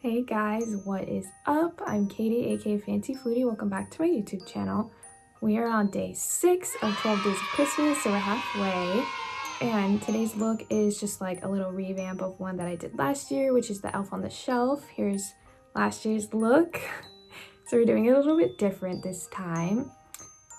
Hey guys, what is up? I'm Katie, aka Fancy Flutie. Welcome back to my YouTube channel. We are on day 6 of 12 days of Christmas, so we're halfway. And today's look is just like a little revamp of one that I did last year, which is the Elf on the Shelf. Here's last year's look. So we're doing it a little bit different this time.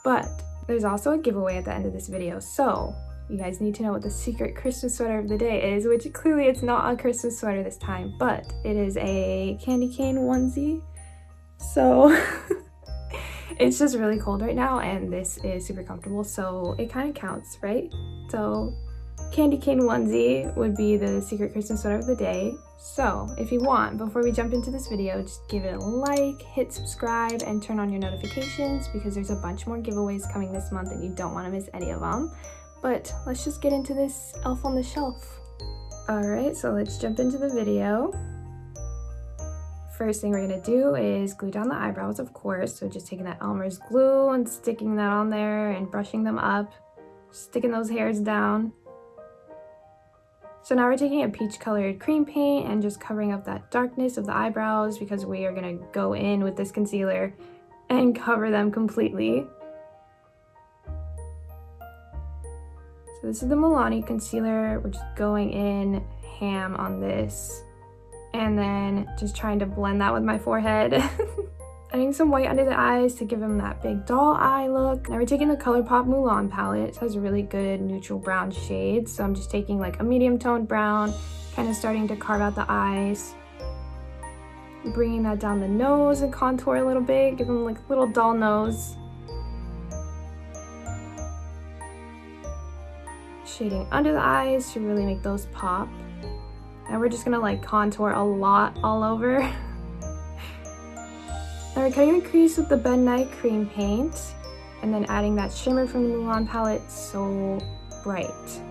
But there's also a giveaway at the end of this video, so you guys need to know what the secret Christmas sweater of the day is, which clearly it's not a Christmas sweater this time, but it is a candy cane onesie. So it's just really cold right now and this is super comfortable, so it kind of counts, right? So candy cane onesie would be the secret Christmas sweater of the day. So if you want, before we jump into this video, just give it a like, hit subscribe, and turn on your notifications because there's a bunch more giveaways coming this month and you don't want to miss any of them. But let's just get into this Elf on the Shelf. Alright, so let's jump into the video. First thing we're going to do is glue down the eyebrows, of course. So just taking that Elmer's glue and sticking that on there and brushing them up. Sticking those hairs down. So now we're taking a peach colored cream paint and just covering up that darkness of the eyebrows because we are going to go in with this concealer and cover them completely. So this is the Mulan concealer. We're just going in ham on this and then just trying to blend that with my forehead. Adding some white under the eyes to give them that big doll eye look. Now we're taking the ColourPop Mulan palette. It has a really good neutral brown shade. So I'm just taking like a medium toned brown, kind of starting to carve out the eyes. Bringing that down the nose and contour a little bit, give them like a little doll nose. Shading under the eyes to really make those pop. And we're just gonna like contour a lot all over. Now we're cutting the crease with the Ben Nye cream paint and then adding that shimmer from the Mulan palette, so bright.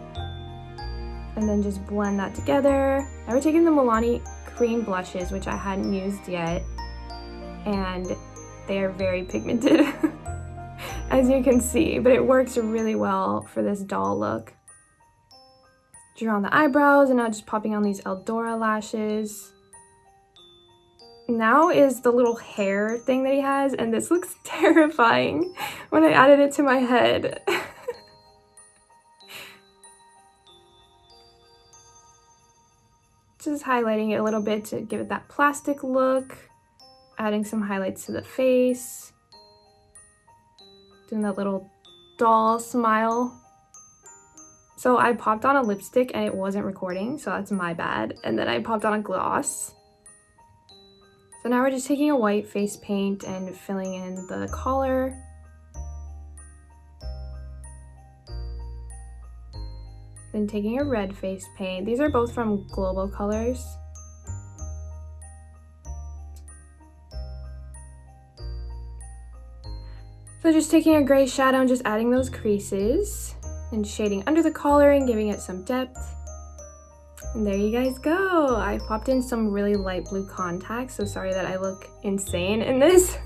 And then just blend that together. Now we're taking the Mulan cream blushes, which I hadn't used yet, and they are very pigmented as you can see, but it works really well for this doll look. Drew on the eyebrows and now just popping on these Eldora lashes. Now is the little hair thing that he has, and this looks terrifying when I added it to my head. Just highlighting it a little bit to give it that plastic look. Adding some highlights to the face. Doing that little doll smile. So I popped on a lipstick and it wasn't recording, so that's my bad. And then I popped on a gloss. So now we're just taking a white face paint and filling in the collar. Then taking a red face paint. These are both from Global Colors. So just taking a gray shadow and just adding those creases. And shading under the collar and giving it some depth. And there you guys go. I popped in some really light blue contacts, so sorry that I look insane in this.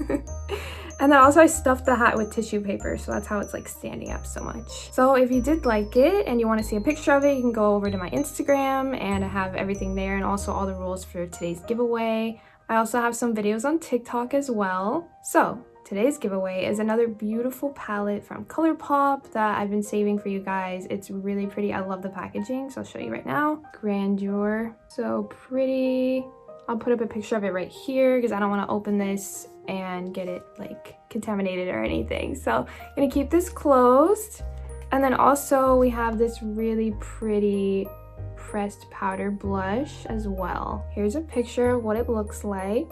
And then also I stuffed the hat with tissue paper, so that's how it's like standing up so much. So if you did like it and you want to see a picture of it, you can go over to my Instagram and I have everything there and also all the rules for today's giveaway. I also have some videos on TikTok as well. So today's giveaway is another beautiful palette from ColourPop that I've been saving for you guys. It's really pretty. I love the packaging, so I'll show you right now. Grandeur. So pretty. I'll put up a picture of it right here because I don't want to open this and get it like contaminated or anything. So I'm going to keep this closed. And then also we have this really pretty pressed powder blush as well. Here's a picture of what it looks like.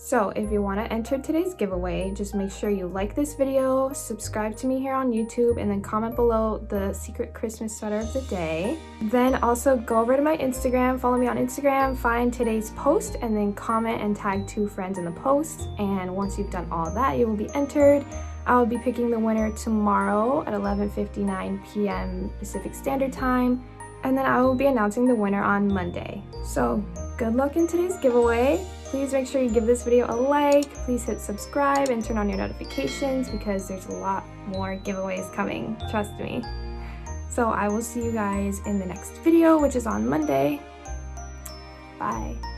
So if you want to enter today's giveaway, just make sure you like this video, subscribe to me here on YouTube, and then comment below the secret Christmas sweater of the day. Then also go over to my Instagram, follow me on Instagram, find today's post, and then comment and tag 2 friends in the post. And once you've done all that, you will be entered. I will be picking the winner tomorrow at 11:59 p.m. Pacific Standard Time, and then I will be announcing the winner on Monday. So good luck in today's giveaway. Please make sure you give this video a like, please hit subscribe and turn on your notifications because there's a lot more giveaways coming, trust me. So I will see you guys in the next video, which is on Monday. Bye.